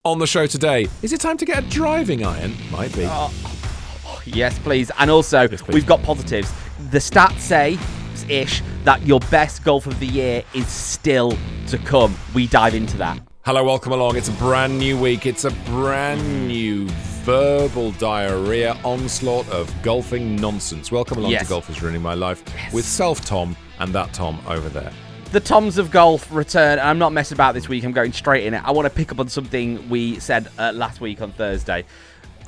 On the show today, is it time to get a driving iron? Might be. Yes, please. And also, we've got positives. The stats say-ish that your best golf of the year is still to come. We dive into that. Hello, welcome along. It's a brand new week. It's a brand new verbal diarrhea onslaught of golfing nonsense. Welcome along to Golf is Ruining My Life with Self Tom and that Tom over there. The Toms of Golf return, and I'm not messing about this week. I'm going straight in it. I want to pick up on something we said last week on Thursday.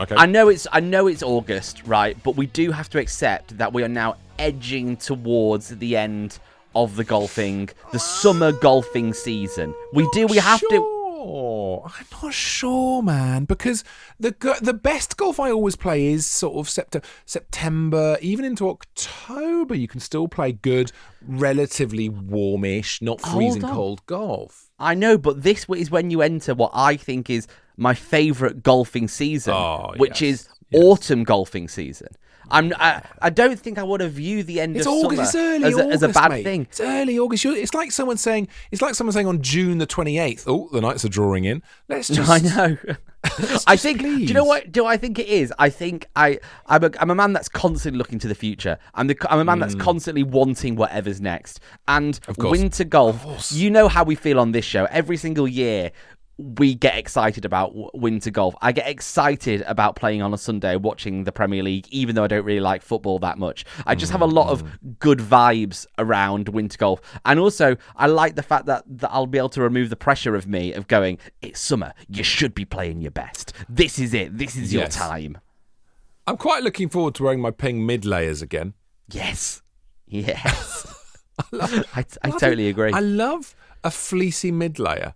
Okay. I know it's August, right? But we do have to accept that we are now edging towards the end of the summer golfing season. We have to. I'm not sure, man, because the best golf I always play is sort of September, even into October. You can still play good, relatively warmish, not freezing cold golf. I know, but this is when you enter what I think is my favourite golfing season, which is autumn golfing season. I don't think I want to view the end of summer as a bad thing. It's early August. It's like someone saying on June the 28th. Oh, the nights are drawing in. Let's just. I know. I think. Please. Do you know what? Do I think it is? I think I'm a man that's constantly looking to the future. I'm a man that's constantly wanting whatever's next. And winter golf. You know how we feel on this show. Every single year, we get excited about winter golf. I get excited about playing on a Sunday, watching the Premier League, even though I don't really like football that much. I just have a lot of good vibes around winter golf. And also, I like the fact that I'll be able to remove the pressure of me of going, it's summer, you should be playing your best. This is it. This is your time. I'm quite looking forward to wearing my ping mid layers again. Yes. I totally agree. I love a fleecy mid layer.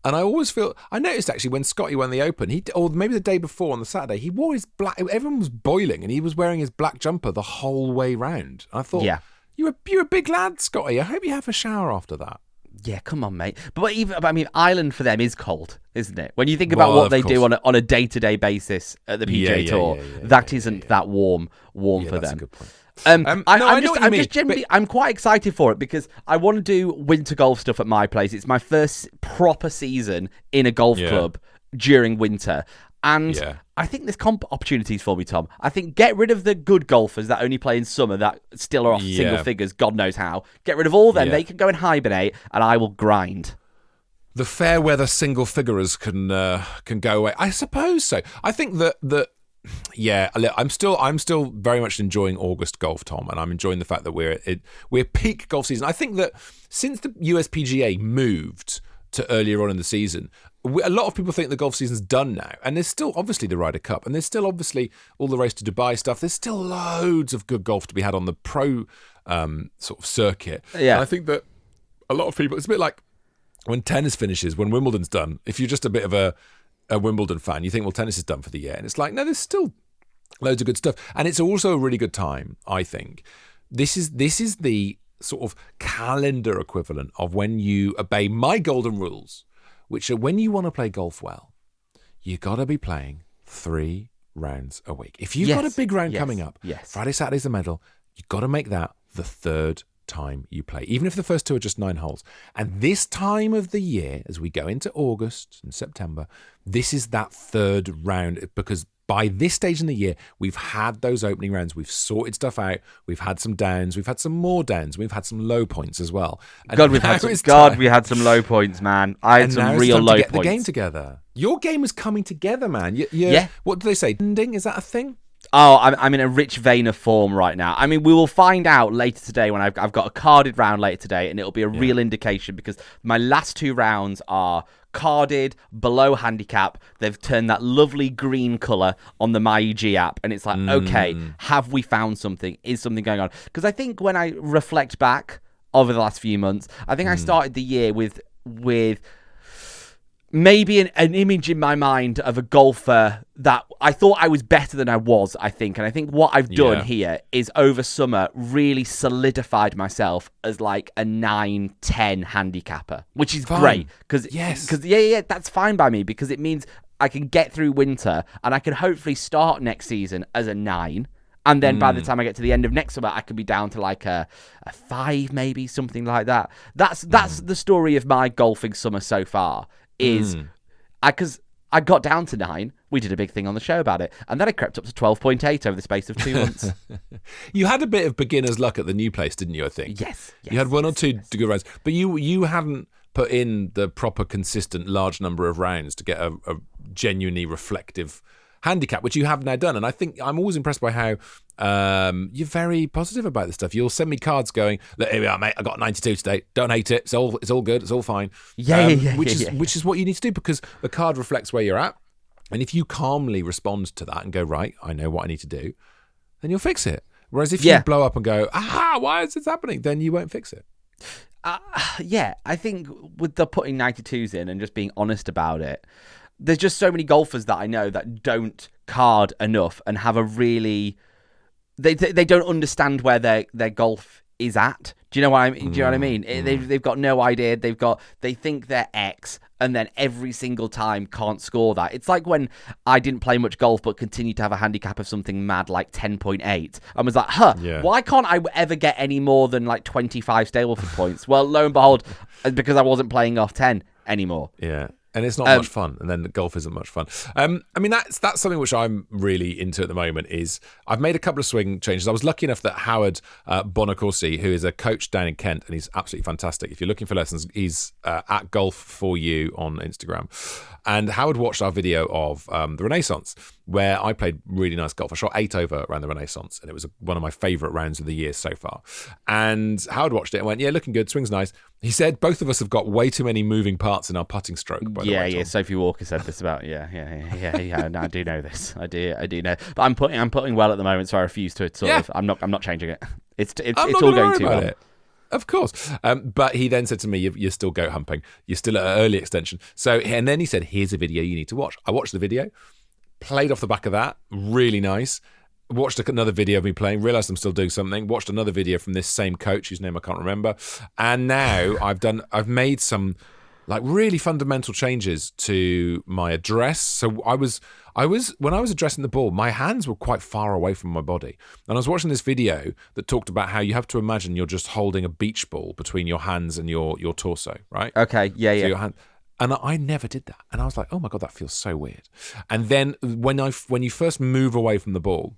And I noticed actually when Scottie won the Open, or maybe the day before on the Saturday, he wore his black, everyone was boiling and he was wearing his black jumper the whole way round. I thought, you're a big lad, Scottie. I hope you have a shower after that. Yeah, come on, mate. But Ireland for them is cold, isn't it? When you think about what they do on a day-to-day basis at the PGA Tour, that isn't that warm for them. That's a good point. I'm quite excited for it because I want to do winter golf stuff at my place. It's my first proper season in a golf club during winter. And I think there's opportunities for me, Tom. I think get rid of the good golfers that only play in summer that still are off single figures, God knows how. Get rid of all them. They can go and hibernate and I will grind. The fair weather single figurers can go away. I suppose so. I think that I'm still very much enjoying August golf, Tom, and I'm enjoying the fact that we're peak golf season. I think that since the USPGA moved to earlier on in the season, a lot of people think the golf season's done now, and there's still obviously the Ryder Cup, and there's still obviously all the Race to Dubai stuff. There's still loads of good golf to be had on the pro sort of circuit. Yeah, and I think that a lot of people, it's a bit like when tennis finishes, when Wimbledon's done. If you're just a bit of a Wimbledon fan, you think, well, tennis is done for the year. And it's like, no, there's still loads of good stuff. And it's also a really good time, I think. This is the sort of calendar equivalent of when you obey my golden rules, which are when you want to play golf well, you got to be playing 3 rounds a week. If you've got a big round coming up, Friday, Saturday's the medal, you've got to make that the third time you play, even if the first 2 are just 9 holes. And this time of the year, as we go into August and September, this is that third round, because by this stage in the year, we've had those opening rounds, we've sorted stuff out, we've had some downs, we've had some more downs, we've had some low points as well. And we had some low points, man. I had some real low points. The game together. Your game is coming together, man. What do they say? Ending? Is that a thing? Oh, I'm in a rich vein of form right now. I mean, we will find out later today when I've got a carded round later today, and it'll be a real indication because my last 2 rounds are carded below handicap. They've turned that lovely green colour on the MyEG app, and it's like, okay, have we found something? Is something going on? Because I think when I reflect back over the last few months, I think I started the year with maybe an image in my mind of a golfer that I thought I was better than I was, I think. And I think what I've done here is over summer really solidified myself as like a 9-10 handicapper, which is great. Because that's fine by me because it means I can get through winter and I can hopefully start next season as a 9. And then by the time I get to the end of next summer, I could be down to like a 5, maybe, something like that. That's the story of my golfing summer so far. Because I got down to 9. We did a big thing on the show about it. And then I crept up to 12.8 over the space of 2 months. You had a bit of beginner's luck at the new place, didn't you, I think? Yes. You had one or two good rounds. But you hadn't put in the proper, consistent, large number of rounds to get a genuinely reflective handicap, which you have now done. And I think I'm always impressed by how you're very positive about this stuff. You'll send me cards going, look, here we are, mate, I got 92 today. Don't hate it. It's all good. It's all fine. Which is what you need to do, because the card reflects where you're at. And if you calmly respond to that and go, right, I know what I need to do, then you'll fix it. Whereas if you blow up and go, why is this happening? Then you won't fix it. I think with the putting 92s in and just being honest about it, there's just so many golfers that I know that don't card enough and have a really... They don't understand where their golf is at. Do you know what I mean? Do you know what I mean? They've got no idea. They think they're X, and then every single time can't score that. It's like when I didn't play much golf but continued to have a handicap of something mad like 10.8. I was like, why can't I ever get any more than like 25 Stableford points? Well, lo and behold, because I wasn't playing off 10 anymore. Yeah. And it's not much fun, and then golf isn't much fun. I mean, that's something which I'm really into at the moment. Is I've made a couple of swing changes. I was lucky enough that Howard Bonacorsi, who is a coach down in Kent, and he's absolutely fantastic. If you're looking for lessons, he's at Golf for You on Instagram. And Howard watched our video of the Renaissance, where I played really nice golf. I shot 8 over around the Renaissance, and it was one of my favourite rounds of the year so far. And Howard watched it and went, yeah, looking good, swing's nice. He said both of us have got way too many moving parts in our putting stroke. By the way, Tom. Sophie Walker said this about No, I do know this. I do know. But I'm putting well at the moment, so I refuse to I'm not changing it. It's all going too well. Of course. But he then said to me, you're still goat humping. You're still at an early extension. And then he said, here's a video you need to watch. I watched the video, played off the back of that, really nice. Watched another video of me playing, realised I'm still doing something, watched another video from this same coach, whose name I can't remember. And now I've made some like really fundamental changes to my address. So I was when I was addressing the ball, my hands were quite far away from my body. And I was watching this video that talked about how you have to imagine you're just holding a beach ball between your hands and your torso, right? Okay, So your hand, and I never did that. And I was like, oh my God, that feels so weird. And then when you first move away from the ball,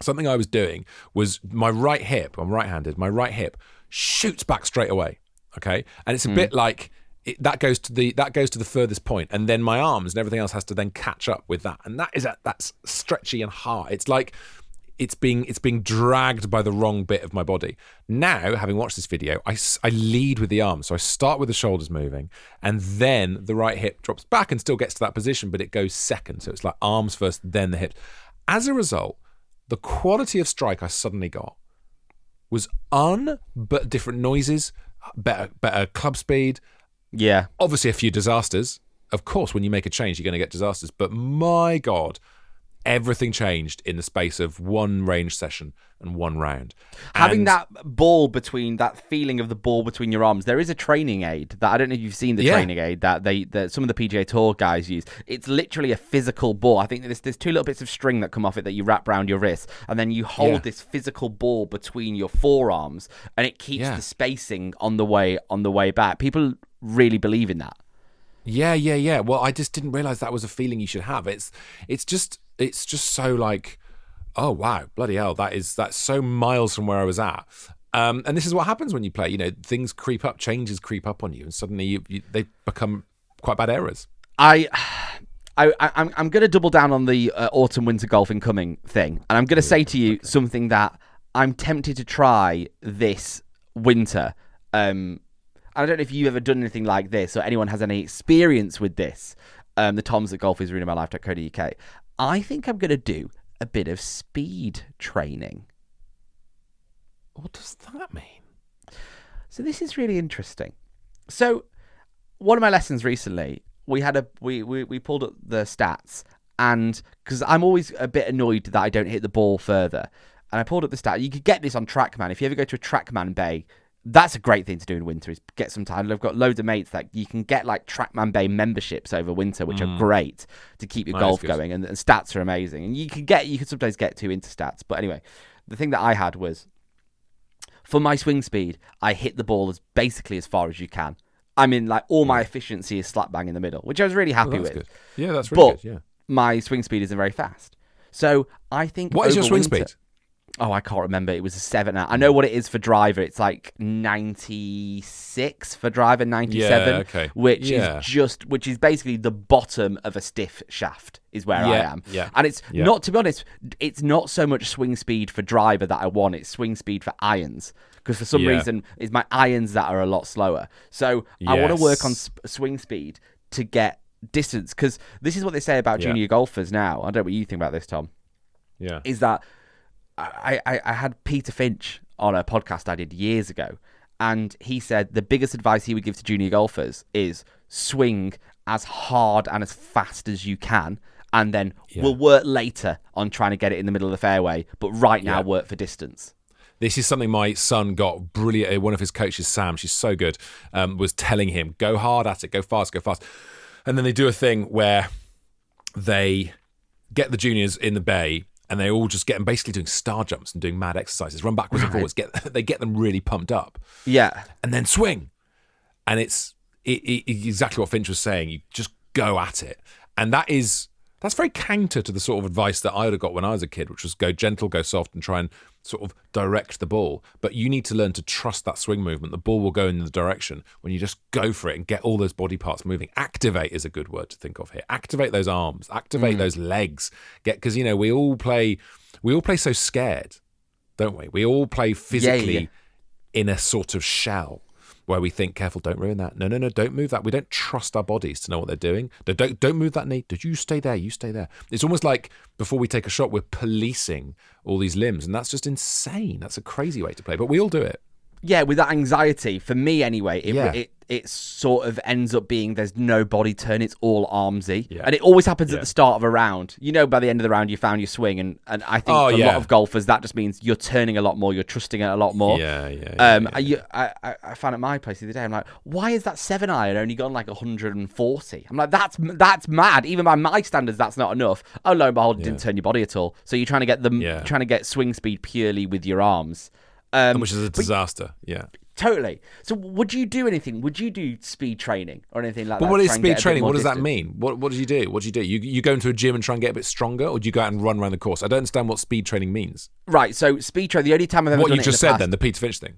something I was doing was my right hip, I'm right-handed, my right hip shoots back straight away, okay? And it's a bit like... that goes to the furthest point, and then my arms and everything else has to then catch up with that, and that's stretchy and hard. It's like it's being dragged by the wrong bit of my body. Now, having watched this video, I lead with the arms, so I start with the shoulders moving, and then the right hip drops back and still gets to that position, but it goes second. So it's like arms first, then the hips. As a result, the quality of strike I suddenly got was but different noises, better club speed. Yeah. Obviously, a few disasters. Of course, when you make a change, you're going to get disasters. But my God, everything changed in the space of one range session and one round. Having that feeling of the ball between your arms, there is a training aid that I don't know if you've seen the training aid that some of the PGA Tour guys use. It's literally a physical ball. I think there's 2 little bits of string that come off it that you wrap around your wrist, and then you hold this physical ball between your forearms, and it keeps the spacing on the way back. People really believe in that. Yeah. Well, I just didn't realize that was a feeling you should have. It's just so like, oh wow, bloody hell, that's so miles from where I was at. And this is what happens when you play. You know, things creep up, changes creep up on you, and suddenly they become quite bad errors. I'm going to double down on the autumn winter golfing coming thing, and I'm going to say to you something that I'm tempted to try this winter. I don't know if you've ever done anything like this or anyone has any experience with this. The Toms at golfisruiningmylife.co.uk. I think I'm going to do a bit of speed training. What does that mean? So this is really interesting. So one of my lessons recently, we pulled up the stats, and because I'm always a bit annoyed that I don't hit the ball further, and I pulled up the stat. You could get this on TrackMan. If you ever go to a TrackMan Bay, that's a great thing to do in winter, is get some time. I've got loads of mates that you can get like TrackMan Bay memberships over winter, which are great to keep your golf going, and stats are amazing. And you could sometimes get too into stats. But anyway, the thing that I had was, for my swing speed, I hit the ball as basically as far as you can I mean, like, all my efficiency is slap bang in the middle, which I was really happy with. Good. Yeah, that's really good. Yeah. My swing speed isn't very fast. So I think... What is your swing speed? Oh, I can't remember. It was a 7. I know what it is for driver. It's like 96 for driver, 97, which is basically the bottom of a stiff shaft is where I am. Yeah. And it's not, to be honest, it's not so much swing speed for driver that I want. It's swing speed for irons. Because for some reason, it's my irons that are a lot slower. So I want to work on swing speed to get distance. Because this is what they say about junior golfers now. I don't know what you think about this, Tom. Yeah. Is that I had Peter Finch on a podcast I did years ago, and he said the biggest advice he would give to junior golfers is swing as hard and as fast as you can, and then we'll work later on trying to get it in the middle of the fairway, but right now work for distance. This is something my son got brilliant. One of his coaches, Sam, she's so good, was telling him, go hard at it, go fast. And then they do a thing where they get the juniors in the bay and they all just get them basically doing star jumps and doing mad exercises, run backwards and forwards. They get them really pumped up. Yeah. And then swing. And it's exactly what Finch was saying. You just go at it. And that's very counter to the sort of advice that I would have got when I was a kid, which was go gentle, go soft, and try and sort of direct the ball. But you need to learn to trust that swing movement. The ball will go in the direction when you just go for it and get all those body parts moving. Activate is a good word to think of here. Activate those arms, activate those legs. Because we all play so scared, don't we? We all play physically in a sort of shell where we think, careful, don't ruin that. No, don't move that. We don't trust our bodies to know what they're doing. Don't move that knee. Did you stay there? You stay there. It's almost like before we take a shot, we're policing all these limbs, and that's just insane. That's a crazy way to play, but we all do it. Yeah, with that anxiety, for me anyway, it sort of ends up being there's no body turn, it's all armsy. Yeah. And it always happens at the start of a round. By the end of the round, you found your swing, and I think for a lot of golfers, that just means you're turning a lot more, you're trusting it a lot more. I found at my place the other day, I'm like, why is that 7-iron only gone like 140? I'm like, that's mad. Even by my standards, that's not enough. Oh, lo and behold, it didn't turn your body at all. So you're trying to get trying to get swing speed purely with your arms. Which is a disaster, Totally. So would you do anything? Would you do speed training or anything like that? But what is speed training? What does that mean? What do you do? What do you do? You go into a gym and try and get a bit stronger, or do you go out and run around the course? I don't understand what speed training means. Right, so speed training, the only time I've ever done it in the past... What you just said then, the Peter Finch thing.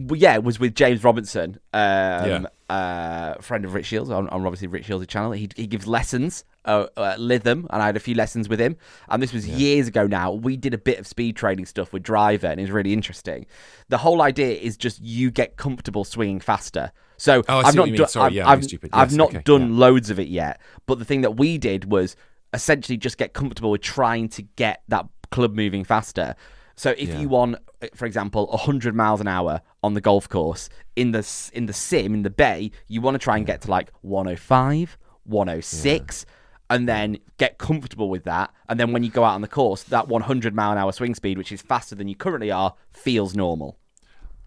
Yeah, it was with James Robinson, friend of Rich Shields, on obviously Rich Shields' channel. He gives lessons at Lytham, and I had a few lessons with him. And this was years ago now. We did a bit of speed training stuff with driver, and it was really interesting. The whole idea is just you get comfortable swinging faster. So I've not done loads of it yet, but the thing that we did was essentially just get comfortable with trying to get that club moving faster. So if you want, for example, 100 miles an hour on the golf course, in the sim, in the bay, you want to try and get to like 105, 106, and then get comfortable with that. And then when you go out on the course, that 100 mile an hour swing speed, which is faster than you currently are, feels normal.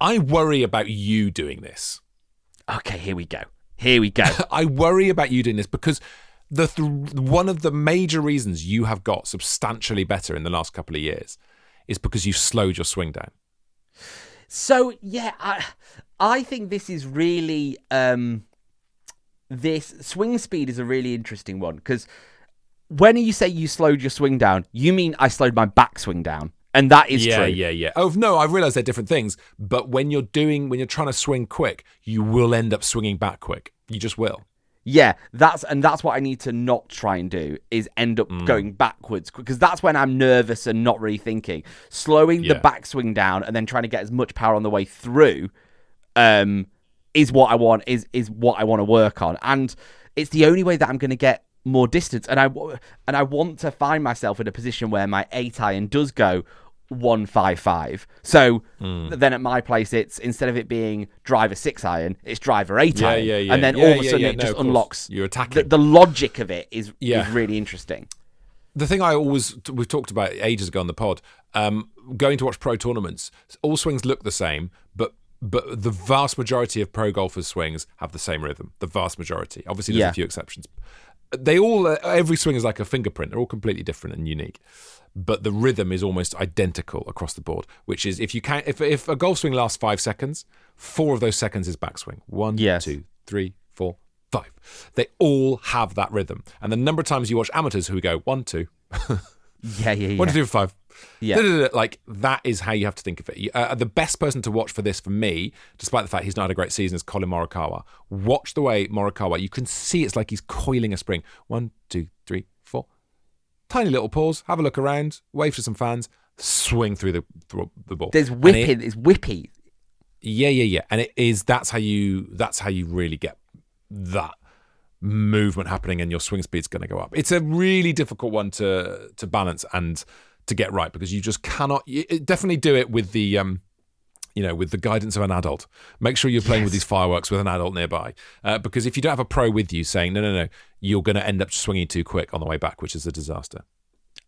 I worry about you doing this. Okay, here we go. I worry about you doing this because one of the major reasons you have got substantially better in the last couple of years is because you've slowed your swing down. So, I think this is really... this swing speed is a really interesting one, because when you say you slowed your swing down, you mean I slowed my backswing down. And that is true. Yeah. Oh, no, I realise they're different things. But when you're trying to swing quick, you will end up swinging back quick. You just will. Yeah, that's what I need to not try and do, is end up going backwards, because that's when I'm nervous and not really thinking. Slowing the backswing down and then trying to get as much power on the way through is what I want, is what I want to work on. And it's the only way that I'm going to get more distance. And I want to find myself in a position where my 8-iron does go 155. So then at my place, it's, instead of it being driver 6-iron, it's driver 8-iron. Yeah. And then all of a sudden it just unlocks. You're attacking. The logic of it is really interesting. The thing we've talked about ages ago on the pod, going to watch pro tournaments, all swings look the same, but the vast majority of pro golfers' swings have the same rhythm. The vast majority. Obviously, there's a few exceptions. Every swing is like a fingerprint. They're all completely different and unique. But the rhythm is almost identical across the board, which is if a golf swing lasts 5 seconds, 4 of those seconds is backswing. 1, 2, 3, 4, 5. They all have that rhythm. And the number of times you watch amateurs who go 1, 2. Yeah. 1, 2, 5. Yeah. Like, that is how you have to think of it. The best person to watch for this, for me, despite the fact he's not had a great season, is Colin Morikawa. Watch the way Morikawa, you can see it's like he's coiling a spring. 1, 2, 3, 4. Tiny little pause, have a look around, wave to some fans, swing through the ball. There's whipping, it's whippy. Yeah. And that's how you really get that movement happening, and your swing speed's going to go up. It's a really difficult one to balance and to get right, because you just cannot. Definitely do it with the with the guidance of an adult. Make sure you're playing with these fireworks with an adult nearby, because if you don't have a pro with you saying no, you're going to end up swinging too quick on the way back, which is a disaster.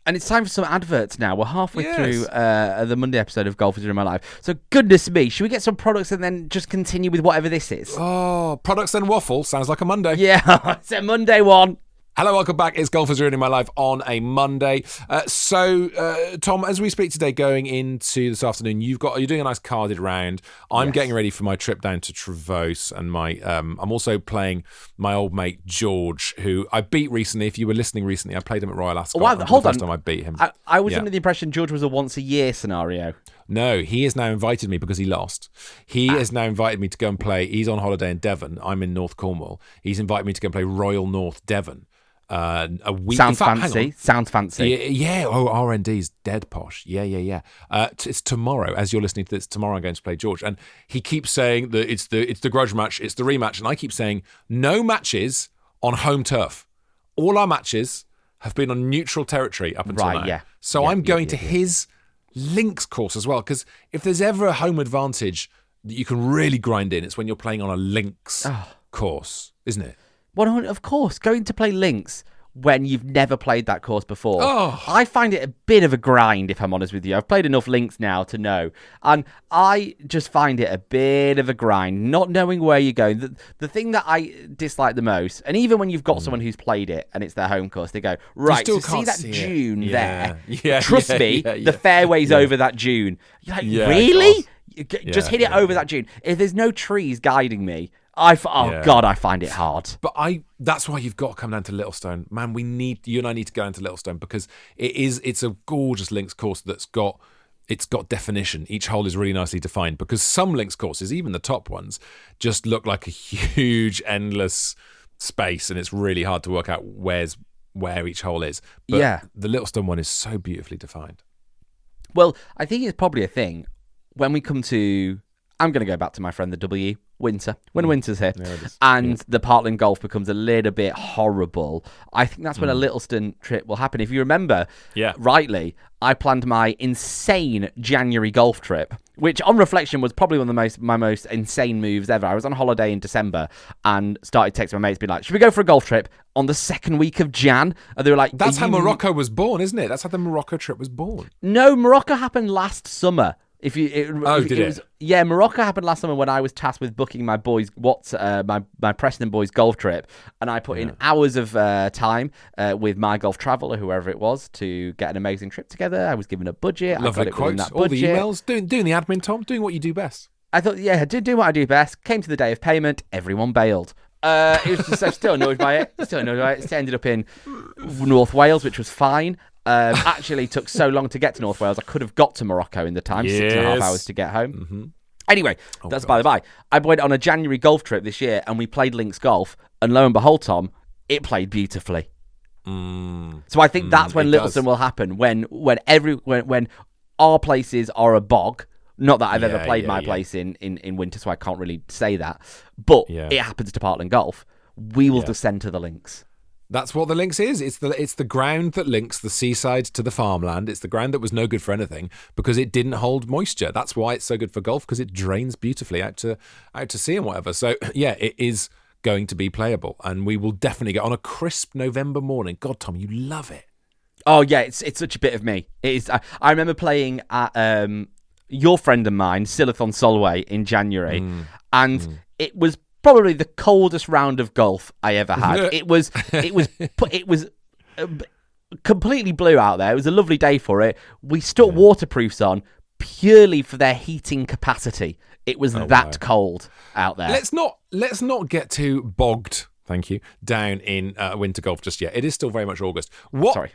And it's time for some adverts now. We're halfway through the Monday episode of Golf is Ruining My Life. So goodness me, should we get some products and then just continue with whatever this is? Oh, products and waffle sounds like a Monday. Yeah, it's a Monday one. Hello, welcome back. It's Golf is Ruining My Life on a Monday. Tom, as we speak today, going into this afternoon, you're doing a nice carded round. I'm getting ready for my trip down to Trevose, and I'm also playing my old mate George, who I beat recently. If you were listening recently, I played him at Royal Ascot. Wow, hold on. The first time I beat him. I was under the impression George was a once a year scenario. No, he has now invited me because he lost. He has now invited me to go and play. He's on holiday in Devon. I'm in North Cornwall. He's invited me to go and play Royal North Devon. A week. Sounds fancy. Sounds fancy. Yeah. Oh, R&D's dead posh. Yeah. It's tomorrow. As you're listening to this, tomorrow I'm going to play George, and he keeps saying that it's the grudge match, it's the rematch, and I keep saying no matches on home turf. All our matches have been on neutral territory up until now. Yeah. So I'm going to his links course as well, because if there's ever a home advantage that you can really grind in, it's when you're playing on a links course, isn't it? Well, of course, going to play links when you've never played that course before. Oh. I find it a bit of a grind, if I'm honest with you. I've played enough links now to know. And I just find it a bit of a grind, not knowing where you're going. The thing that I dislike the most, and even when you've got someone who's played it and it's their home course, they go, right, so see that dune there? Trust me, the fairway's over that dune. You're like, really? Just hit it over that dune. If there's no trees guiding me, God, I find it hard. But that's why you've got to come down to Littlestone. Man, you and I need to go into Littlestone, because it's a gorgeous links course that's got definition. Each hole is really nicely defined, because some links courses, even the top ones, just look like a huge, endless space, and it's really hard to work out where each hole is. But the Littlestone one is so beautifully defined. Well, I think it's probably a thing when we come to... I'm going to go back to my friend the W, winter. When winter's here and the Parkland Golf becomes a little bit horrible, I think that's when a Littlestone trip will happen. If you remember rightly, I planned my insane January golf trip, which on reflection was probably one of my most insane moves ever. I was on holiday in December and started texting my mates, being like, should we go for a golf trip on the second week of Jan? And they were like... That's how Morocco was born, isn't it? That's how the Morocco trip was born. No, Morocco happened last summer. Yeah, Morocco happened last summer when I was tasked with booking my boys' my Preston boys golf trip, and I put in hours of time with My Golf Travel or whoever it was to get an amazing trip together. I was given a budget. Lovely I got it quotes, that all budget. the emails, doing the admin, Tom, doing what you do best. I thought, do what I do best. Came to the day of payment, everyone bailed. It was just, I'm still annoyed by it. It ended up in North Wales, which was fine. Actually took so long to get to North Wales, I could have got to Morocco in the time, 6.5 hours to get home. Mm-hmm. Anyway, that's by the by. I went on a January golf trip this year, and we played links golf, and lo and behold, Tom, it played beautifully. So I think that's when Littlestone will happen, when our places are a bog. Not that I've ever played my place in winter, so I can't really say that. But it happens to Parkland Golf. We will descend to the links. That's what the links is. It's the ground that links the seaside to the farmland. It's the ground that was no good for anything because it didn't hold moisture. That's why it's so good for golf, because it drains beautifully out to sea and whatever. So it is going to be playable, and we will definitely get on a crisp November morning. God, Tom, you love it. Oh yeah, it's such a bit of me. It is. I remember playing at your friend of mine, Silathon Solway, in January, and it was probably the coldest round of golf I ever had. It was completely blue out there. It was a lovely day for it. We stuck waterproofs on purely for their heating capacity. It was that cold out there. Let's not get too bogged. Thank you. Down in winter golf just yet. It is still very much August. What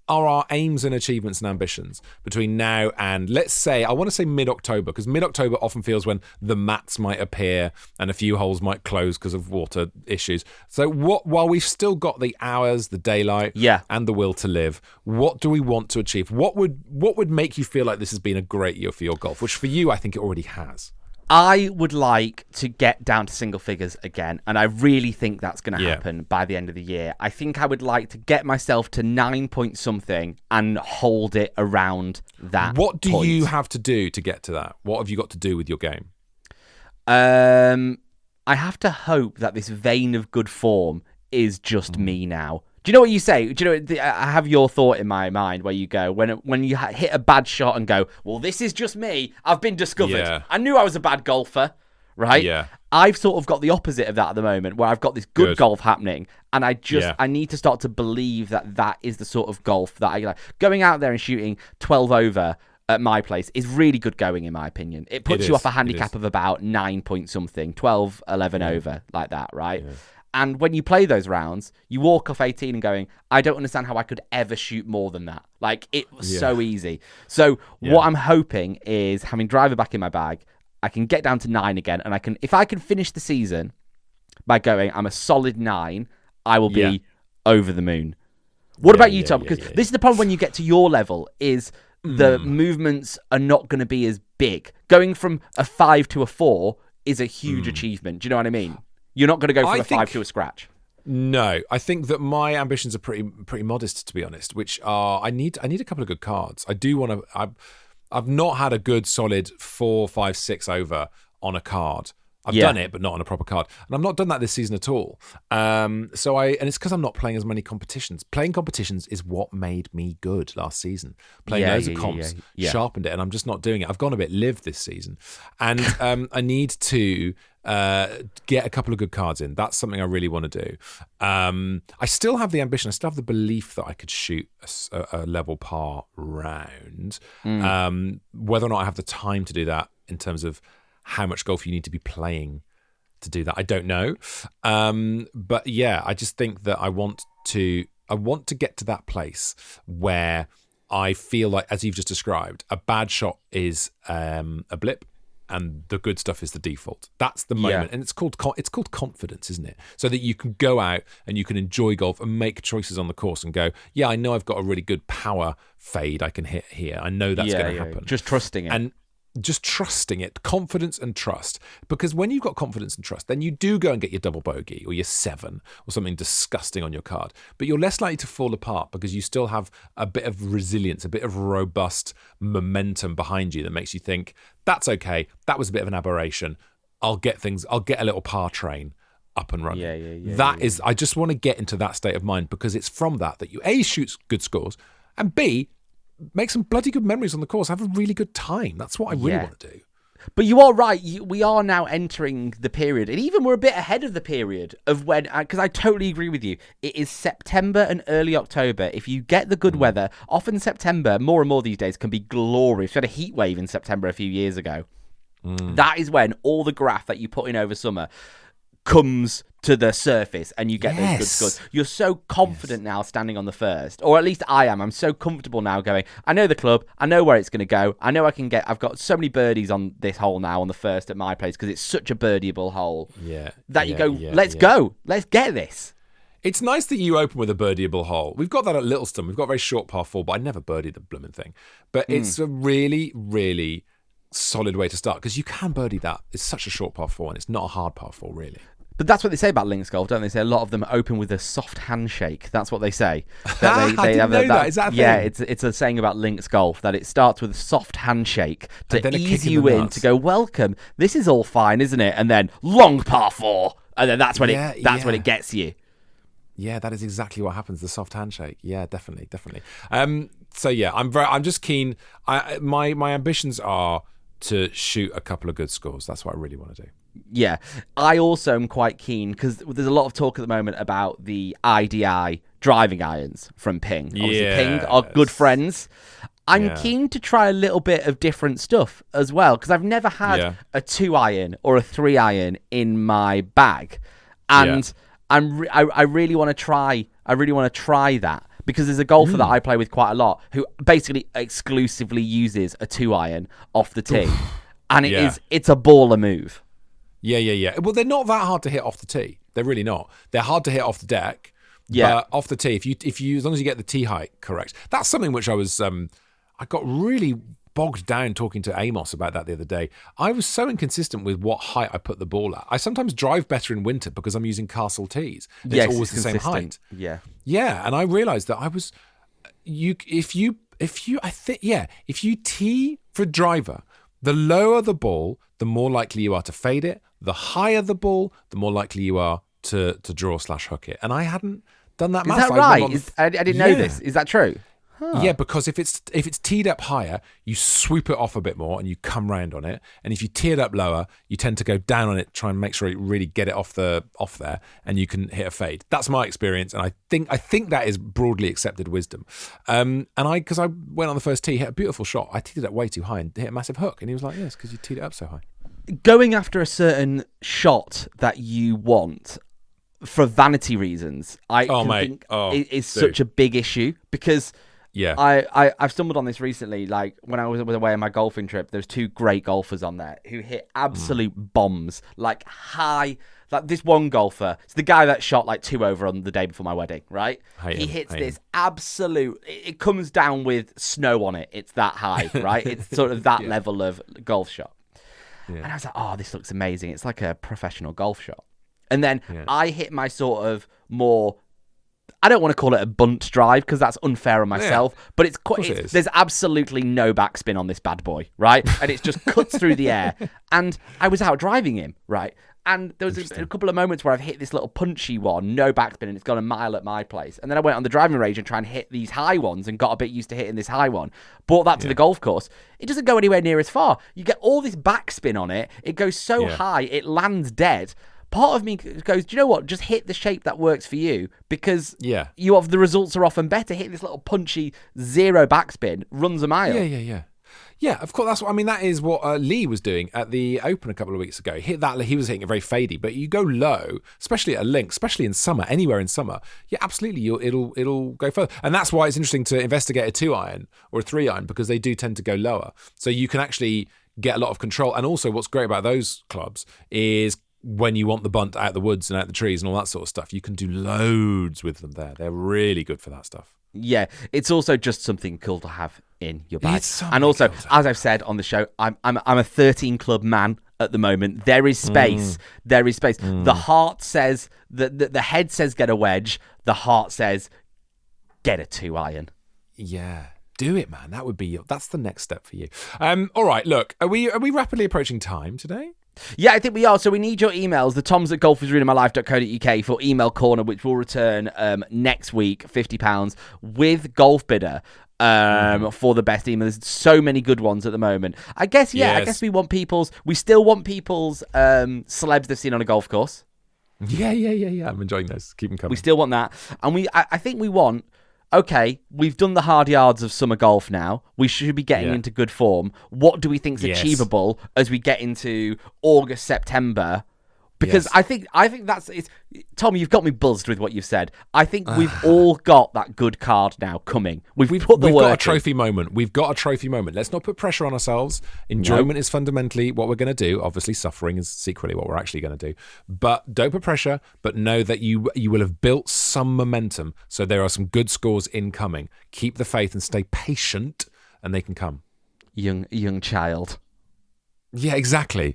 are our aims and achievements and ambitions between now and, let's say, I want to say mid-October, because mid-October often feels when the mats might appear and a few holes might close because of water issues. So while we've still got the hours, the daylight, and the will to live, what do we want to achieve? What would make you feel like this has been a great year for your golf? Which for you, I think it already has. I would like to get down to single figures again, and I really think that's going to happen by the end of the year. I think I would like to get myself to 9 point something and hold it around that. What do you have to do to get to that? What have you got to do with your game? I have to hope that this vein of good form is just me now. Do you know what you say? Do you know? I have your thought in my mind where you go when you hit a bad shot and go, well, this is just me. I've been discovered. Yeah. I knew I was a bad golfer, right? Yeah. I've sort of got the opposite of that at the moment, where I've got this good golf happening, and I need to start to believe that is the sort of golf that I like. Going out there and shooting 12 over at my place is really good going, in my opinion. It puts you off a handicap of about 9 point something, 12, 11 over, like that, right? Yeah. And when you play those rounds, you walk off 18 and going, I don't understand how I could ever shoot more than that. Like, it was so easy. So what I'm hoping is, having driver back in my bag, I can get down to 9 again. And if I can finish the season by going, I'm a solid 9, I will be over the moon. What about you, Tom? Because this is the problem when you get to your level, is the movements are not going to be as big. Going from a 5 to a 4 is a huge achievement. Do you know what I mean? You're not going to go from a 5 to a scratch. No, I think that my ambitions are pretty modest, to be honest. Which are I need a couple of good cards. I do want to. I've not had a good solid 4, 5, 6 over on a card. I've done it, but not on a proper card, and I've not done that this season at all. And it's because I'm not playing as many competitions. Playing competitions is what made me good last season. Playing loads of comps sharpened it, and I'm just not doing it. I've gone a bit live this season, and I need to get a couple of good cards in. That's something I really want to do. I still have the ambition. I still have the belief that I could shoot a level par round. Whether or not I have the time to do that in terms of how much golf you need to be playing to do that, I don't know. But yeah, I just think that I want to get to that place where I feel like, as you've just described, a bad shot is a blip and the good stuff is the default. That's the moment. And it's called confidence, isn't it? So that you can go out and you can enjoy golf and make choices on the course and go, yeah, I know I've got a really good power fade I can hit here. I know that's going to happen. Just trusting it. And just trusting it, confidence and trust. Because when you've got confidence and trust, then you do go and get your double bogey or your 7 or something disgusting on your card. But you're less likely to fall apart because you still have a bit of resilience, a bit of robust momentum behind you that makes you think, that's okay, that was a bit of an aberration. I'll get a little par train up and running. I just want to get into that state of mind, because it's from that you A, shoot good scores, and B, make some bloody good memories on the course. Have a really good time. That's what I really want to do. But you are right. We are now entering the period, and even we're a bit ahead of the period of when, because I totally agree with you. It is September and early October. If you get the good weather, often September, more and more these days, can be glorious. We had a heat wave in September a few years ago. That is when all the graph that you put in over summer comes to the surface and you get those good scores. You're so confident now standing on the first, or at least I am. I'm so comfortable now going, I know the club, I know where it's going to go, I know I've got so many birdies on this hole now on the first at my place because it's such a birdieable hole that you go, let's go, let's get this. It's nice that you open with a birdieable hole. We've got that at Littlestone. We've got a very short par 4, but I never birdied the blooming thing. But it's a really, really solid way to start, because you can birdie that. It's such a short par 4 and it's not a hard par 4 really. But that's what they say about links golf, don't they? Say a lot of them open with a soft handshake. That's what they say. I didn't know that. Is that a thing? Yeah, it's a saying about links golf, that it starts with a soft handshake to ease you in, to go, welcome, this is all fine, isn't it? And then long par 4, and then that's when it gets you. Yeah, that is exactly what happens. The soft handshake. Yeah, definitely. So yeah, I'm just keen. My ambitions are to shoot a couple of good scores. That's what I really want to do. Yeah, I also am quite keen, because there's a lot of talk at the moment about the IDI driving irons from Ping. Obviously, Ping are good friends. I'm keen to try a little bit of different stuff as well, because I've never had a 2-iron or a 3-iron in my bag, and I really want to try. I really want to try that, because there's a golfer that I play with quite a lot who basically exclusively uses a 2-iron off the tee, and it's a baller move. Yeah. Well, they're not that hard to hit off the tee. They're really not. They're hard to hit off the deck. Yeah. But off the tee, if you as long as you get the tee height correct, that's something which I got really bogged down talking to Amos about that the other day. I was so inconsistent with what height I put the ball at. I sometimes drive better in winter because I'm using Castle tees. It's always the same height. Yeah, and I realised that if you tee for driver, the lower the ball, the more likely you are to fade it. The higher the ball, the more likely you are to draw/hook it. And I hadn't done that math. Is that right? I didn't know this. Is that true? Huh. Yeah, because if it's teed up higher, you swoop it off a bit more and you come round on it. And if you tee it up lower, you tend to go down on it, try and make sure you really get it off there, and you can hit a fade. That's my experience, and I think that is broadly accepted wisdom. Because I went on the first tee, hit a beautiful shot. I teed it up way too high and hit a massive hook, and he was like, "Yes, because you teed it up so high." Going after a certain shot that you want for vanity reasons, I think is such a big issue, because. Yeah, I've stumbled on this recently. Like when I was away on my golfing trip, there's 2 great golfers on there who hit absolute bombs, like high. Like this one golfer, it's the guy that shot like 2 over on the day before my wedding, right? He hits this absolute. It comes down with snow on it. It's that high, right? It's sort of that level of golf shot. Yeah. And I was like, oh, this looks amazing. It's like a professional golf shot. And then I hit my sort of more. I don't want to call it a bunt drive because that's unfair on myself, but there's absolutely no backspin on this bad boy, right? And it's just cuts through the air. And I was out driving him, right? And there was a couple of moments where I've hit this little punchy one, no backspin, and it's gone a mile at my place. And then I went on the driving range and tried and hit these high ones and got a bit used to hitting this high one. Brought that to the golf course. It doesn't go anywhere near as far. You get all this backspin on it. It goes so high, it lands dead. Part of me goes, do you know what? Just hit the shape that works for you, because the results are often better. Hit this little punchy 0 backspin, runs a mile. Yeah, of course. That is what Lee was doing at the Open a couple of weeks ago. He was hitting it very fadey, but you go low, especially at a link, especially in summer, anywhere in summer. Yeah, absolutely, it'll go further, and that's why it's interesting to investigate a 2-iron or a 3-iron, because they do tend to go lower, so you can actually get a lot of control. And also, what's great about those clubs is, when you want the bunt out the woods and out the trees and all that sort of stuff, you can do loads with them there. They're really good for that stuff. Yeah, it's also just something cool to have in your bag. And also, as I've said on the show, I'm a 13 club man at the moment. There is space. There is space. The heart says the head says get a wedge. The heart says get a 2-iron. Yeah. Do it, man. That's the next step for you. All right, look, are we rapidly approaching time today? Yeah, I think we are. So we need your emails, the toms@golfisruiningmylife.co.uk for email corner, which will return next week, £50 with Golf Bidder for the best email. There's so many good ones at the moment. I guess we still want people's celebs they've seen on a golf course. Yeah. I'm enjoying those. Keep them coming. We still want that. And I think we want... Okay, we've done the hard yards of summer golf now. We should be getting into good form. What do we think is achievable as we get into August, September? Because I think that's it's. Tom, you've got me buzzed with what you've said. I think we've all got that good card now coming. We've put the work. We've got a trophy moment. We've got a trophy moment. Let's not put pressure on ourselves. Enjoyment is fundamentally what we're going to do. Obviously, suffering is secretly what we're actually going to do. But don't put pressure. But know that you will have built some momentum. So there are some good scores incoming. Keep the faith and stay patient, and they can come. Young child. Yeah, exactly.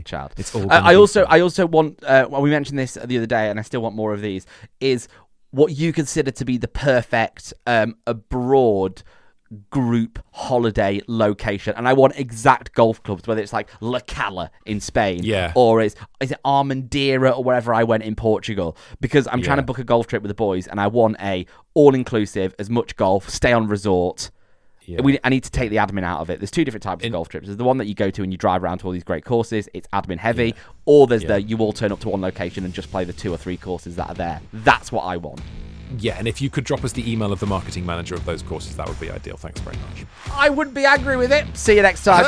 Child. It's all. I also want. We mentioned this the other day, and I still want more of these. Is what you consider to be the perfect abroad group holiday location, and I want exact golf clubs, whether it's like La Cala in Spain, or is it Armandira or wherever I went in Portugal, because I'm trying to book a golf trip with the boys, and I want a all inclusive, as much golf, stay on resort. Yeah. I need to take the admin out of it. There's 2 different types of golf trips. There's the one that you go to and you drive around to all these great courses. It's admin heavy. Or there's you all turn up to one location and just play the 2 or 3 courses that are there. That's what I want. Yeah, and if you could drop us the email of the marketing manager of those courses, that would be ideal. Thanks very much. I wouldn't be angry with it. See you next time.